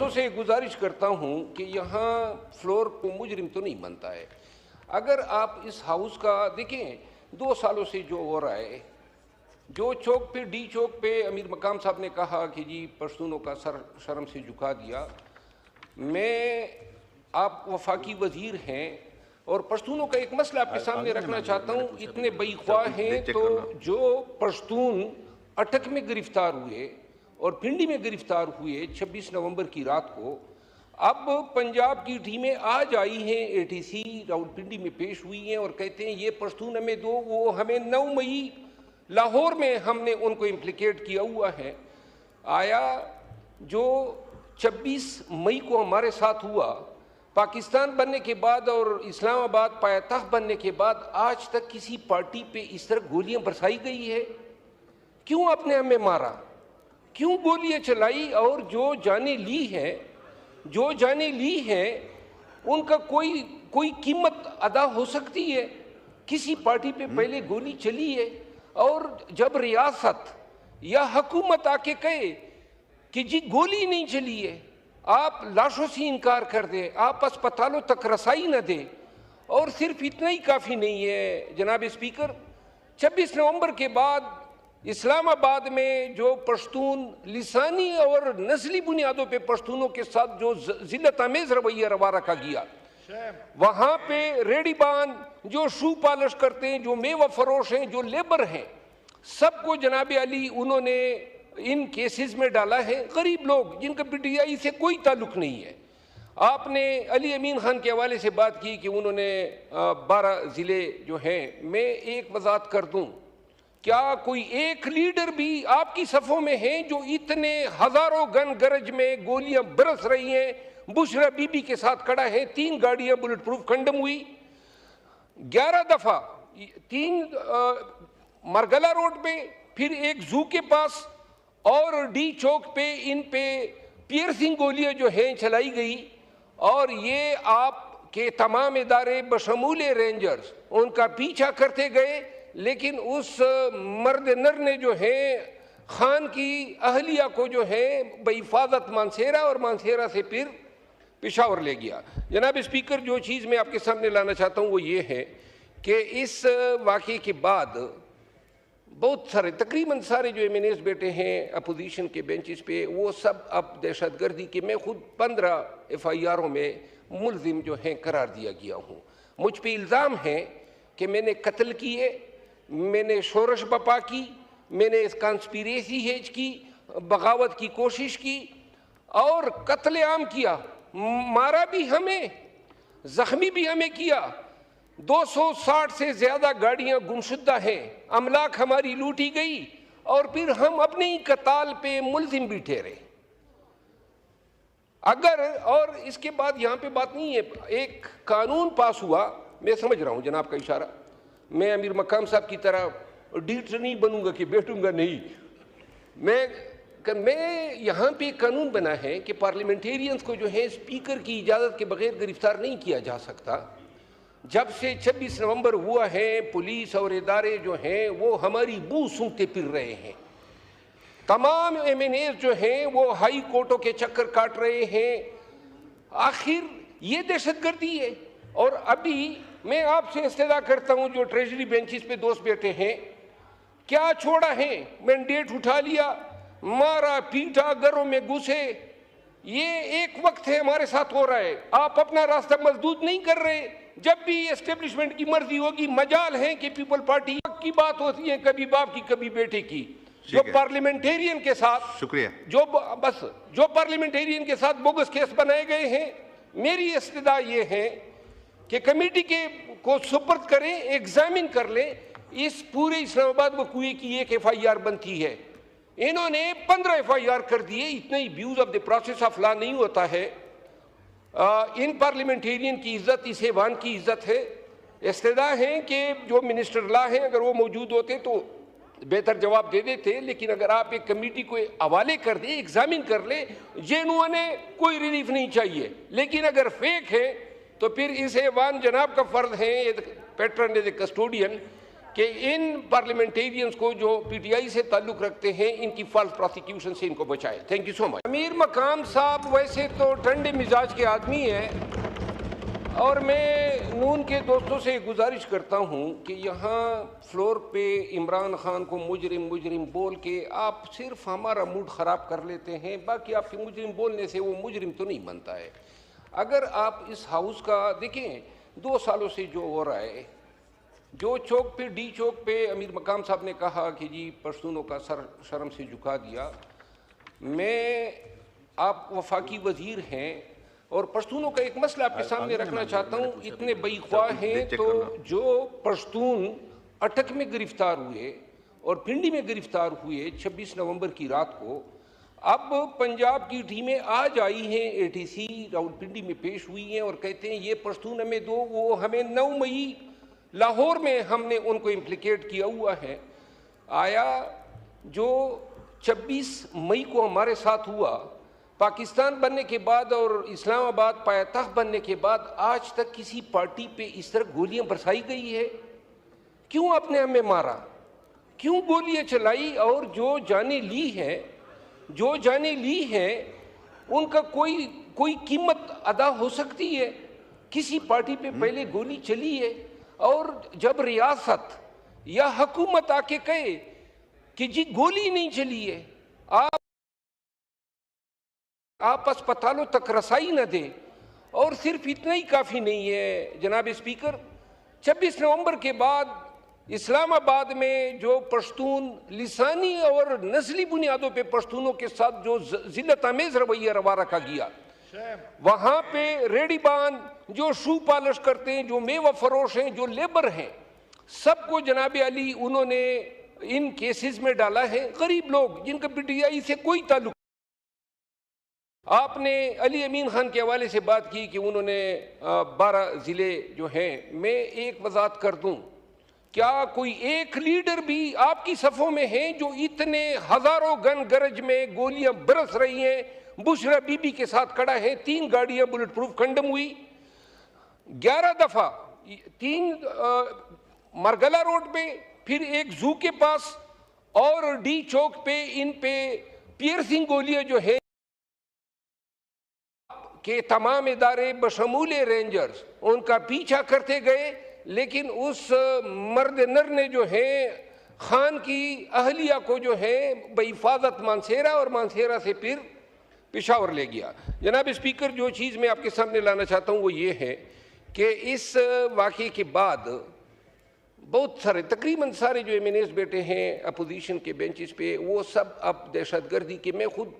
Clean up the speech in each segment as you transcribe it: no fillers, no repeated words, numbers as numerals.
दोस्तों से गुजारिश करता हूं कि यहाँ फ्लोर को मुजरिम तो नहीं बनता है। अगर आप इस हाउस का देखें, 2 सालों से जो हो रहा है, जो चौक पे डी चौक पे अमीर मकाम साहब ने कहा कि जी पश्तूनों का सर शर्म से झुका दिया। मैं आप वफाकी वजीर हैं और पश्तूनों का एक मसला आपके सामने रखना चाहता हूँ। इतने बेख्वाह हैं तो जो पश्तून अटक में गिरफ्तार हुए और पिंडी में गिरफ्तार हुए 26 नवंबर की रात को, अब पंजाब की टीमें आज आई हैं, एटीसी रावलपिंडी में पेश हुई हैं और कहते हैं ये पश्तून हमें दो। वो हमें 9 मई लाहौर में हमने उनको इम्प्लिकेट किया हुआ है। आया जो 26 मई को हमारे साथ हुआ, पाकिस्तान बनने के बाद और इस्लामाबाद पायताख्त बनने के बाद आज तक किसी पार्टी पे इस तरह गोलियां बरसाई गई है? क्यों आपने हमें मारा, क्यों गोलियां चलाई? और जो जाने ली है उनका कोई कीमत अदा हो सकती है? किसी पार्टी पे पहले गोली चली है और जब रियासत या हुकूमत आके कहे कि जी गोली नहीं चली है, आप लाशों से इनकार कर दें, आप अस्पतालों तक रसाई न दें, और सिर्फ इतना ही काफ़ी नहीं है जनाब स्पीकर। 26 नवंबर के बाद इस्लामाबाद में जो पश्तून लिसानी और नस्ली बुनियादों पे पश्तूनों के साथ जो जिल्लत आमेज रवैया रवा रखा गया, वहाँ पे रेडीबान जो शू पॉलिश करते हैं, जो मेवा फरोश हैं, जो लेबर हैं, सबको जनाब अली उन्होंने इन केसेस में डाला है। गरीब लोग जिनका पीटीआई से कोई ताल्लुक नहीं है। आपने अली अमीन खान के हवाले से बात की कि उन्होंने 12 ज़िले जो हैं, मैं एक वजाहत कर दूं, क्या कोई एक लीडर भी आपकी सफ़ों में है जो इतने हज़ारों गन गरज में गोलियां बरस रही हैं बुशरा बीबी के साथ खड़ा है? 3 गाड़ियां बुलेट प्रूफ कंडम हुई, 11 दफ़ा 3 मरगला रोड पे, फिर एक जू के पास और डी चौक पे इन पे पियर्सिंग गोलियां जो हैं चलाई गई। और ये आपके तमाम इदारे बशमूल रेंजर्स उनका पीछा करते गए, लेकिन उस मर्द नर ने जो है खान की अहलिया को जो है बहिफाजत मानसेरा और मानसेरा से फिर पेशावर ले गया। जनाब स्पीकर, जो चीज़ मैं आपके सामने लाना चाहता हूँ वो ये है कि इस वाक़े के बाद बहुत सारे तकरीबन सारे जो एमएनएस बैठे हैं अपोजिशन के बेंचेस पे, वो सब अब दहशतगर्दी के मैं खुद 15 FIRों में मुलजिम जो हैं करार दिया गया हूँ। मुझ पे इल्ज़ाम है कि मैंने कत्ल किए, मैंने शोरश बपा की, मैंने इस कॉन्स्पिरेसी हेज की, बगावत की कोशिश की और कत्ले आम किया। मारा भी हमें, जख्मी भी हमें किया। 260 से ज़्यादा गाड़ियां गुमशुदा हैं, अमलाक हमारी लूटी गई और फिर हम अपने ही कताल पे मुलजिम भी ठहरे। अगर और इसके बाद यहाँ पे बात नहीं है, एक कानून पास हुआ, मैं समझ रहा हूँ जनाब का इशारा, मैं अमीर मकाम साहब की तरह डीटर नहीं बनूंगा कि बैठूंगा नहीं। मैं यहाँ पे कानून बना है कि पार्लियामेंटेरियंस को जो है स्पीकर की इजाज़त के बगैर गिरफ्तार नहीं किया जा सकता। जब से 26 नवंबर हुआ है, पुलिस और इदारे जो हैं वो हमारी बू सूंघते फिर रहे हैं। तमाम एमएनएस जो हैं वो हाई कोर्टों के चक्कर काट रहे हैं। आखिर ये दहशतगर्दी है। और अभी मैं आपसे इस्तदा करता हूं, जो ट्रेजरी बेंचेस पे दोस्त बैठे हैं, क्या छोड़ा है? मैंडेट उठा लिया, मारा पीटा, घरों में घुसे। ये एक वक्त है हमारे साथ हो रहा है, आप अपना रास्ता मजदूद नहीं कर रहे। जब भी एस्टेब्लिशमेंट की मर्जी होगी, मजाल है कि पीपल पार्टी की बात होती है, कभी बाप की कभी बेटे की। जो पार्लियामेंटेरियन के साथ शुक्रिया, जो पार्लियामेंटेरियन के साथ बोगस केस बनाए गए हैं, मेरी इस्तदा ये है कि कमेटी को सुपर्द करें, एग्जामिन कर लें। इस पूरे इस्लामाबाद वकूए की एक FIR बनती है, इन्होंने 15 FIR कर दिए। इतने ही views of the process of law नहीं होता है। इन पार्लियामेंटेरियन की इज्जत इस ऐवान की इज्जत है। इस्तदा है कि जो मिनिस्टर लॉ हैं अगर वो मौजूद होते तो बेहतर जवाब दे देते, लेकिन अगर आप एक कमेटी को हवाले कर दें, एग्जामिन कर ले, जेनुअन है, कोई रिलीफ नहीं चाहिए। लेकिन अगर फेक है तो फिर इस ऐवान जनाब का फर्ज है, पैट्रन एज ए कस्टोडियन, कि इन पार्लियामेंटेरियंस को जो पीटीआई से ताल्लुक रखते हैं इनकी फॉल्स प्रोसिक्यूशन से इनको बचाए। Thank you so much. अमीर मकाम साहब वैसे तो ठंडे मिजाज के आदमी हैं और मैं नून के दोस्तों से गुजारिश करता हूं कि यहाँ फ्लोर पे इमरान खान को मुजरिम मुजरिम बोल के आप सिर्फ हमारा मूड ख़राब कर लेते हैं। बाकी आपके मुजरिम बोलने से वो मुजरिम तो नहीं बनता है। अगर आप इस हाउस का देखें 2 सालों से जो हो रहा है, जो चौक पे डी चौक पे अमीर मकाम साहब ने कहा कि जी पश्तूनों का सर शर्म से झुका दिया। मैं आप वफाकी वजीर हैं और पश्तूनों का एक मसला आपके सामने रखना चाहता हूँ। इतने बेख्वाह हैं तो जो पश्तून अटक में गिरफ्तार हुए और पिंडी में गिरफ्तार हुए 26 नवंबर की रात को, अब पंजाब की टीमें आज आई हैं एटीसी रावलपिंडी में पेश हुई हैं और कहते हैं ये पश्तून हमें दो। वो हमें 9 मई लाहौर में हमने उनको इम्प्लिकेट किया हुआ है। आया जो 26 मई को हमारे साथ हुआ, पाकिस्तान बनने के बाद और इस्लामाबाद पायतख्त बनने के बाद आज तक किसी पार्टी पे इस तरह गोलियां बरसाई गई है? क्यों आपने हमें मारा, क्यों गोलियां चलाई? और जो जाने ली है उनका कोई कीमत अदा हो सकती है? किसी पार्टी पे पहले गोली चली है और जब रियासत या हुकूमत आके कहे कि जी गोली नहीं चली है, आप अस्पतालों तक रसाई न दे, और सिर्फ इतना ही काफ़ी नहीं है जनाब स्पीकर। 26 नवंबर के बाद इस्लामाबाद में जो पश्तून लिसानी और नस्ली बुनियादों पे पश्तूनों के साथ जो जिल्लत आमेज रवैया रवा रखा गया, वहाँ पे रेडीबान जो शू पॉलिश करते हैं, जो मेवा फरोश हैं, जो लेबर हैं, सबको जनाब अली उन्होंने इन केसेस में डाला है। गरीब लोग जिनका पीटीआई से कोई ताल्लुक। आपने अली अमीन खान के हवाले से बात की कि उन्होंने 12 ज़िले जो हैं। मैं एक वजाहत कर दूं, क्या कोई एक लीडर भी आपकी सफ़ों में है जो इतने हज़ारों गन गरज में गोलियां बरस रही हैं बुशरा बीबी के साथ खड़ा है? 3 गाड़ियां बुलेट प्रूफ कंडम हुई, 11 दफ़ा 3 मरगला रोड पे, फिर एक जू के पास और डी चौक पे इन पे पियर्सिंग गोलियां जो है के तमाम इदारे बशमूल रेंजर्स उनका पीछा करते गए, लेकिन उस मर्द नर ने जो है खान की अहलिया को जो है बहिफाजत मानसेरा और मानसेरा से फिर पेशावर ले गया। जनाब स्पीकर, जो चीज़ मैं आपके सामने लाना चाहता हूँ वो ये है कि इस वाक़े के बाद बहुत सारे तकरीबन सारे जो एमएनएस बैठे हैं अपोजिशन के बेंचेस पे, वो सब अब दहशतगर्दी के, मैं खुद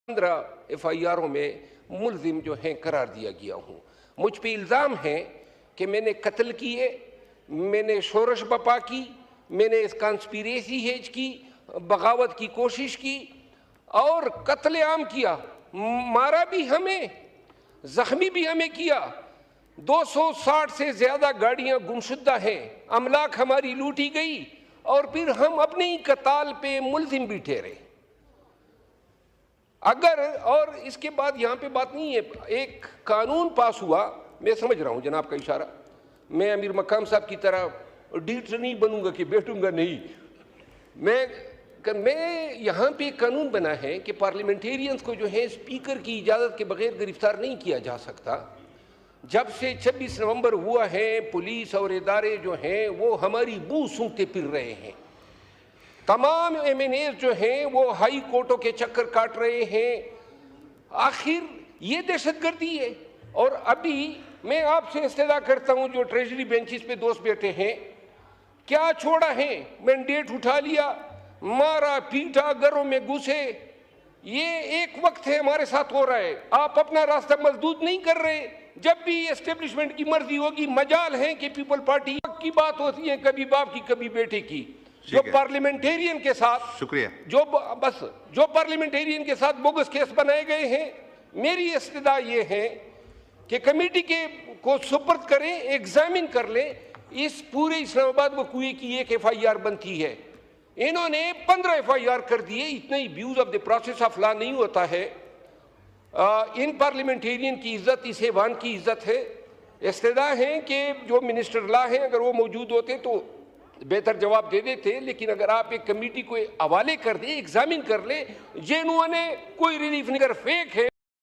15 FIRों में मुलजिम जो हैं करार दिया गया हूँ। मुझ पे इल्ज़ाम है कि मैंने कत्ल किए, मैंने शोरश बपा की, मैंने इस कॉन्स्पिरेसी हेज की, बगावत की कोशिश की और कत्ले आम किया। मारा भी हमें, जख्मी भी हमें किया। 260 से ज़्यादा गाड़ियाँ गुमशुदा हैं, अमलाक हमारी लूटी गई और फिर हम अपने ही कताल पे मुलजिम भी ठहरे। अगर और इसके बाद यहाँ पे बात नहीं है, एक कानून पास हुआ, मैं समझ रहा हूँ जनाब का इशारा, मैं अमीर मकाम साहब की तरह डीटर नहीं बनूंगा कि बैठूंगा नहीं। मैं यहाँ पे कानून बना है कि पार्लियामेंटेरियंस को जो है स्पीकर की इजाज़त के बगैर गिरफ्तार नहीं किया जा सकता। जब से 26 नवंबर हुआ है, पुलिस और इदारे जो हैं वो हमारी बू सूंघते फिर रहे हैं। तमाम एमएनएस जो हैं वो हाई कोर्टों के चक्कर काट रहे हैं। आखिर ये दहशतगर्दी है। और अभी मैं आपसे इस्तदा करता हूं, जो ट्रेजरी बेंचेस पे दोस्त बैठे हैं, क्या छोड़ा है? मैंडेट उठा लिया, मारा पीटा, घरों में घुसे। ये एक वक्त है हमारे साथ हो रहा है। आप अपना रास्ता मजदूद नहीं कर रहे। जब भी एस्टेब्लिशमेंट की मर्जी होगी, मजाल है कि पीपल पार्टी की बात होती है, कभी बाप की कभी बेटे की। जो पार्लियामेंटेरियन के साथ शुक्रिया, जो पार्लियामेंटेरियन के साथ बोगस केस बनाए गए हैं, मेरी इस्तदा ये है कि कमेटी को सुपर्द करें, एग्जामिन कर लें। इस पूरे इस्लामाबाद वकूए की एक FIR बनती है, इन्होंने 15 FIR कर दिए। इतना ही views of the process of law नहीं होता है। इन पार्लियामेंटेरियन की इज्जत इस ऐवान की इज्जत है। इस्तदा हैं कि जो मिनिस्टर लॉ हैं अगर वो मौजूद होते तो बेहतर जवाब दे देते, लेकिन अगर आप एक कमेटी को हवाले कर दें, एग्जामिन कर ले, जेनुइन है, कोई रिलीफ नहीं, अगर फेक है